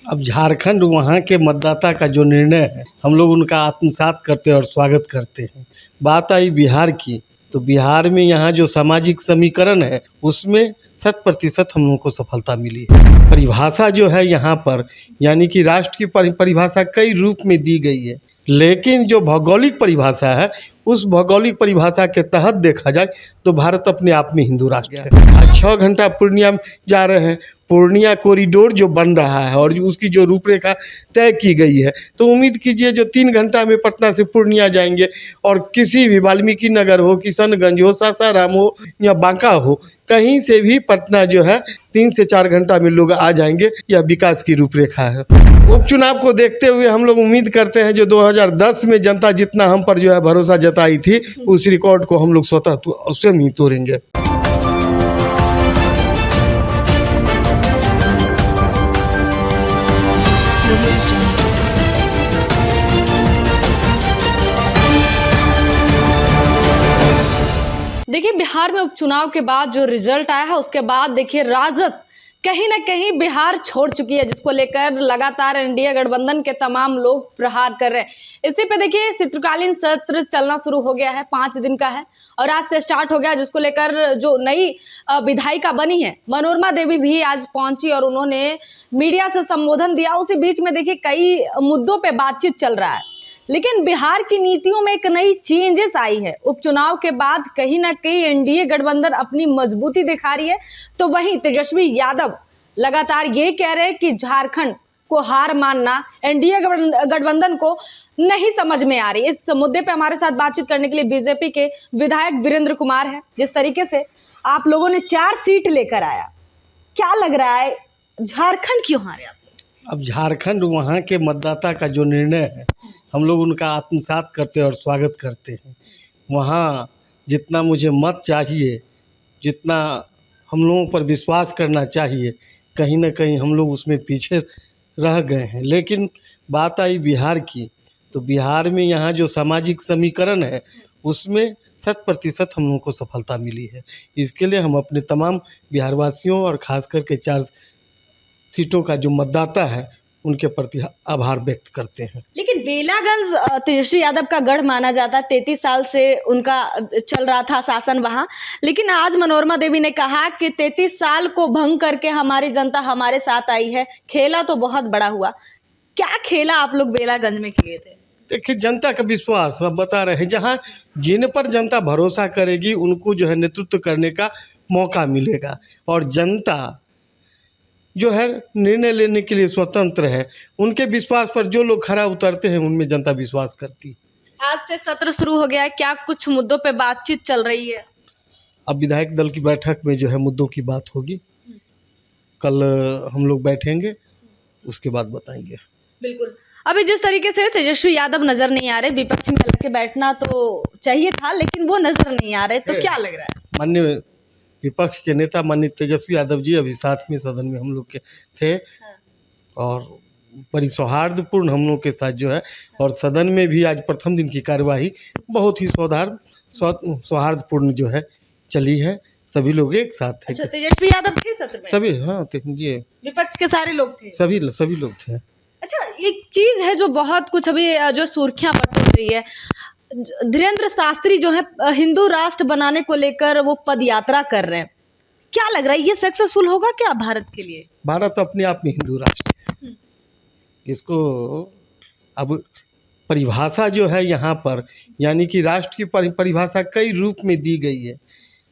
अब झारखंड वहाँ के मतदाता का जो निर्णय है हम लोग उनका आत्मसात करते हैं और स्वागत करते हैं। बात आई बिहार की, तो बिहार में यहाँ जो सामाजिक समीकरण है उसमें 100% हम लोगों को सफलता मिली है। परिभाषा जो है यहाँ पर यानी कि राष्ट्र की परिभाषा कई रूप में दी गई है, लेकिन जो भौगोलिक परिभाषा है उस भौगोलिक परिभाषा के तहत देखा जाए तो भारत अपने आप में हिंदू राष्ट्र है। आज 6 घंटा पूर्णिया जा रहे हैं। पूर्णिया कॉरिडोर जो बन रहा है और उसकी जो रूपरेखा तय की गई है, तो उम्मीद कीजिए जो 3 घंटा में पटना से पूर्णिया जाएंगे और किसी भी वाल्मीकि नगर हो, किशनगंज हो, सासाराम हो या बांका हो, कहीं से भी पटना जो है 3 से 4 घंटा में लोग आ जाएंगे। यह विकास की रूपरेखा है। उपचुनाव को देखते हुए हम लोग उम्मीद करते हैं जो 2010 में जनता जितना हम पर जो है भरोसा जताई थी, उस रिकॉर्ड को हम लोग स्वतः स्वयं ही तोड़ेंगे। देखिए, बिहार में उपचुनाव के बाद जो रिजल्ट आया है उसके बाद देखिए राजद कहीं ना कहीं बिहार छोड़ चुकी है, जिसको लेकर लगातार एनडीए गठबंधन के तमाम लोग प्रहार कर रहे हैं। इसी पे देखिए शीतकालीन सत्र चलना शुरू हो गया है, 5 दिन का है और आज से स्टार्ट हो गया, जिसको लेकर जो नई विधायिका बनी है मनोरमा देवी भी आज पहुंची और उन्होंने मीडिया से संबोधन दिया। उसी बीच में देखिए कई मुद्दों पे बातचीत चल रहा है, लेकिन बिहार की नीतियों में एक नई चेंजेस आई है। उपचुनाव के बाद कहीं ना कहीं एनडीए गठबंधन अपनी मजबूती दिखा रही है, तो वहीं तेजस्वी यादव लगातार ये कह रहे हैं कि झारखंड को हार मानना एनडीए गठबंधन को नहीं समझ में आ रही। इस मुद्दे पे हमारे साथ बातचीत करने के लिए बीजेपी के विधायक वीरेंद्र कुमार है। जिस तरीके से आप लोगों ने 4 सीट लेकर आया, क्या लग रहा है झारखंड क्यों हारे आप? अब झारखंड वहाँ के मतदाता का जो निर्णय है हम लोग उनका आत्मसात करते हैं और स्वागत करते हैं। वहाँ जितना मुझे मत चाहिए, जितना हम लोगों पर विश्वास करना चाहिए, कहीं ना कहीं हम लोग उसमें पीछे रह गए हैं। लेकिन बात आई बिहार की, तो बिहार में यहाँ जो सामाजिक समीकरण है उसमें 100% हम लोगों को सफलता मिली है। इसके लिए हम अपने तमाम बिहारवासियों और ख़ास करके 4 सीटों का जो मतदाता है उनके प्रति आभार व्यक्त करते हैं। लेकिन बेलागंज तेजस्वी यादव का गढ़ माना जाता है, 33 साल से उनका चल रहा था शासन वहां, लेकिन आज मनोरमा देवी ने कहा कि 33 साल को भंग करके हमारी जनता हमारे साथ आई है। खेला तो बहुत बड़ा हुआ, क्या खेला आप लोग बेलागंज में किए थे? देखिए, जनता का विश्वास हम बता रहे हैं, जहाँ जिन पर जनता भरोसा करेगी उनको जो है नेतृत्व करने का मौका मिलेगा और जनता जो है निर्णय लेने के लिए स्वतंत्र है। उनके विश्वास पर जो लोग खरा उतरते हैं उनमें जनता विश्वास करती है। आज से सत्र शुरू हो गया है, क्या कुछ मुद्दों पे बातचीत चल रही है? अब विधायक दल की बैठक में जो है मुद्दों की बात होगी। कल हम लोग बैठेंगे, उसके बाद बताएंगे। बिल्कुल। अभी जिस तरीके से तेजस्वी यादव नजर नहीं आ रहे, विपक्ष में लग के बैठना तो चाहिए था लेकिन वो नजर नहीं आ रहे, तो क्या लग रहा है? माननीय विपक्ष के नेता माननीय तेजस्वी यादव जी अभी साथ में सदन में हम लोग के थे और बड़ी सौहार्दपूर्ण हम लोग के साथ जो है, और सदन में भी आज प्रथम दिन की कार्यवाही बहुत ही सौहार्दपूर्ण जो है चली है। सभी लोग एक साथ थे। अच्छा, तेजस्वी यादव थे सत्र में? सभी, हाँ जी, विपक्ष के सारे लोग थे? सभी लोग थे। अच्छा, एक चीज है जो बहुत कुछ अभी जो सुर्खियां बटोर रही है, धीरेन्द्र शास्त्री जो है हिंदू राष्ट्र बनाने को लेकर वो पद यात्रा कर रहे हैं, क्या लग रहा है ये सक्सेसफुल होगा क्या भारत के लिए? भारत अपने आप में हिंदू राष्ट्र है। इसको अब परिभाषा जो है यहाँ पर यानी कि राष्ट्र की परिभाषा कई रूप में दी गई है,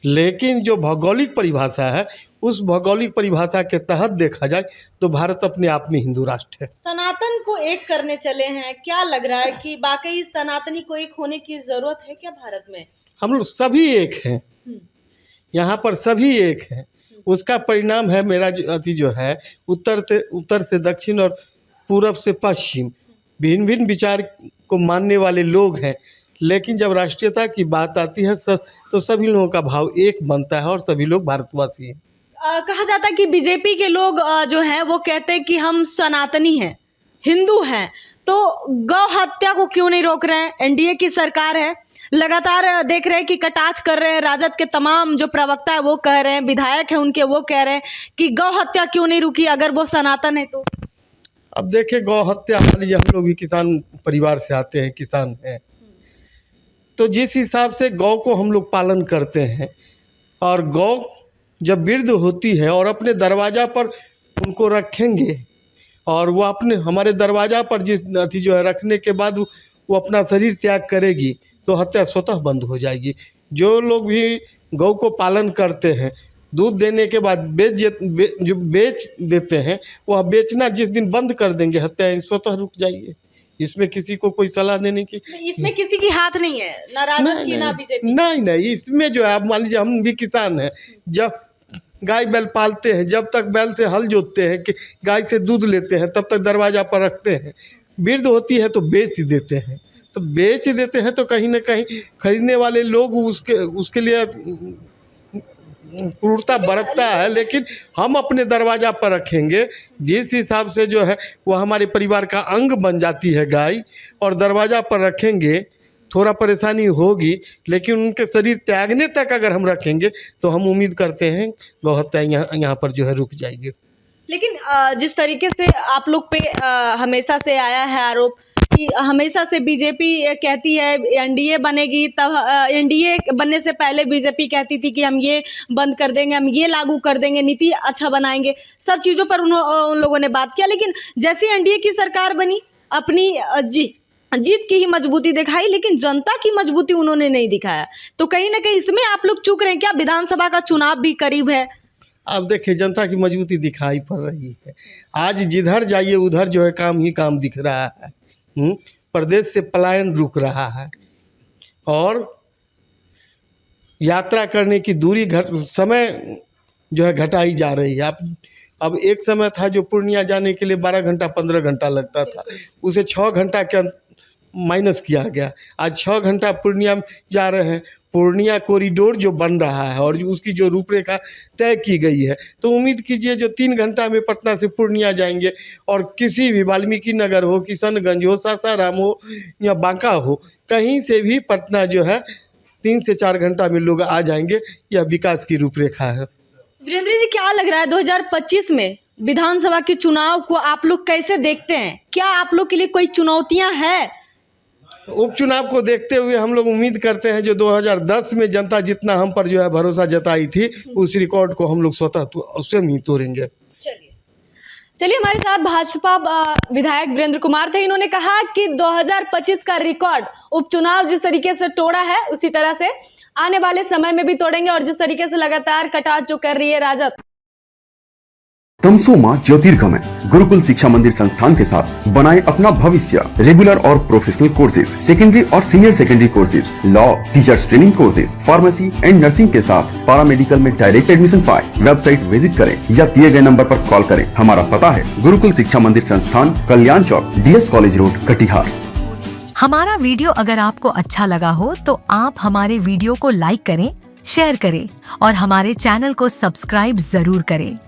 लेकिन जो भौगोलिक परिभाषा है उस भौगोलिक परिभाषा के तहत देखा जाए तो भारत अपने आप में हिंदू राष्ट्र है। सनातन को एक करने चले हैं, क्या लग रहा है कि वाकई सनातनी को एक होने की जरूरत है क्या भारत में? हम लोग सभी एक हैं, यहाँ पर सभी एक हैं। उसका परिणाम है मेरा जो है उत्तर से दक्षिण और पूरब से पश्चिम भिन्न भिन्न विचार को मानने वाले लोग हैं, लेकिन जब राष्ट्रीयता की बात आती है तो सभी लोगों का भाव एक बनता है और सभी लोग भारतवासी हैं। कहा जाता है कि बीजेपी के लोग जो हैं वो कहते हैं कि हम सनातनी हैं, हिंदू हैं, तो गौ हत्या को क्यों नहीं रोक रहे हैं? एनडीए की सरकार है, लगातार देख रहे हैं कि कटाक्ष कर रहे हैं। राजद के तमाम जो प्रवक्ता है वो कह रहे हैं, विधायक हैं उनके वो कह रहे हैं कि गौ हत्या क्यों नहीं रुकी अगर वो सनातन है तो। अब देखिए, गौ हत्या, मान लीजिए हम लोग भी किसान परिवार से आते हैं, किसान हैं, तो जिस हिसाब से गौ को हम लोग पालन करते हैं, और गौ जब वृद्ध होती है और अपने दरवाज़ा पर उनको रखेंगे, और वो अपने हमारे दरवाज़ा पर जिस अथी जो है रखने के बाद वो अपना शरीर त्याग करेगी, तो हत्या स्वतः बंद हो जाएगी। जो लोग भी गौ को पालन करते हैं, दूध देने के बाद जो बेच देते हैं, वह बेचना जिस दिन बंद कर देंगे, हत्या स्वतः रुक जाएगी। इसमें किसी को कोई सलाह देने की, इसमें किसी की हाथ नहीं है, ना राजद की ना बीजेपी। नहीं, इसमें जो है, आप मान लीजिए हम भी किसान हैं, जब गाय बैल पालते हैं, जब तक बैल से हल जोतते हैं, कि गाय से दूध लेते हैं, तब तक दरवाज़ा पर रखते हैं। वृद्ध होती है तो बेच देते हैं, तो बेच देते हैं तो कहीं ना कहीं खरीदने वाले लोग उसके लिए क्रूरता बरतता है, लेकिन हम अपने दरवाज़ा पर रखेंगे। जिस हिसाब से जो है वो हमारे परिवार का अंग बन जाती है गाय, और दरवाज़ा पर रखेंगे, थोड़ा परेशानी होगी, लेकिन उनके शरीर त्यागने तक अगर हम रखेंगे तो हम उम्मीद करते हैं गौ हत्या यहाँ पर जो है रुक जाएगी। लेकिन जिस तरीके से आप लोग पे हमेशा से आया है आरोप कि हमेशा से बीजेपी कहती है एनडीए बनेगी, तब एनडीए बनने से पहले बीजेपी कहती थी कि हम ये बंद कर देंगे, हम ये लागू कर देंगे, नीति अच्छा बनाएंगे, सब चीज़ों पर उन लोगों ने बात किया। लेकिन जैसे एनडीए की सरकार बनी, अपनी जीत की ही मजबूती दिखाई, लेकिन जनता की मजबूती उन्होंने नहीं दिखाया। तो कहीं ना कहीं इसमें आप लोग चूक रहे हैं क्या? विधानसभा का चुनाव भी करीब है। अब देखिए, जनता की मजबूती दिखाई पड़ रही है। आज जिधर जाइए उधर जो है काम ही काम दिख रहा है। प्रदेश से पलायन रुक रहा है, और यात्रा करने की दूरी समय जो है घटाई जा रही है। अब एक समय था जो पूर्णिया जाने के लिए 12 घंटा 15 घंटा लगता था, उसे 6 घंटा के माइनस किया गया। आज 6 घंटा पूर्णिया जा रहे हैं। पूर्णिया कॉरिडोर जो बन रहा है और उसकी जो रूपरेखा तय की गई है, तो उम्मीद कीजिए जो 3 घंटा में पटना से पूर्णिया जाएंगे, और किसी भी वाल्मीकि नगर हो, किशनगंज हो, सासाराम हो या बांका हो, कहीं से भी पटना जो है 3 से 4 घंटा में लोग आ जाएंगे। यह विकास की रूपरेखा है। वीरेंद्र जी, क्या लग रहा है 2025 में विधानसभा के चुनाव को आप लोग कैसे देखते हैं? क्या आप लोग के लिए कोई चुनौतियां हैं? उपचुनाव को देखते हुए हम लोग उम्मीद करते हैं जो 2010 में जनता जितना हम पर जो है भरोसा जताई थी, उस रिकॉर्ड को हम लोग स्वतः स्वयं ही तोड़ेंगे। चलिए, हमारे साथ भाजपा विधायक वीरेंद्र कुमार थे। इन्होंने कहा कि 2025 का रिकॉर्ड उपचुनाव जिस तरीके से तोड़ा है, उसी तरह से आने वाले समय में भी तोड़ेंगे, और जिस तरीके से लगातार कटाच जो कर रही है राजद। तमसो मां ज्योतिर्गमय गुरुकुल शिक्षा मंदिर संस्थान के साथ बनाए अपना भविष्य। रेगुलर और प्रोफेशनल कोर्सेज, सेकेंडरी और senior secondary courses, law, teachers training courses, pharmacy and nursing के साथ पैरामेडिकल में डायरेक्ट एडमिशन पाए। वेबसाइट विजिट करें या दिए गए नंबर पर कॉल करें। हमारा पता है गुरुकुल शिक्षा मंदिर संस्थान, कल्याण चौक, DS कॉलेज रोड, कटिहार। हमारा वीडियो अगर आपको अच्छा लगा हो तो आप हमारे वीडियो को लाइक करें, शेयर करें और हमारे चैनल को सब्सक्राइब जरूर करें।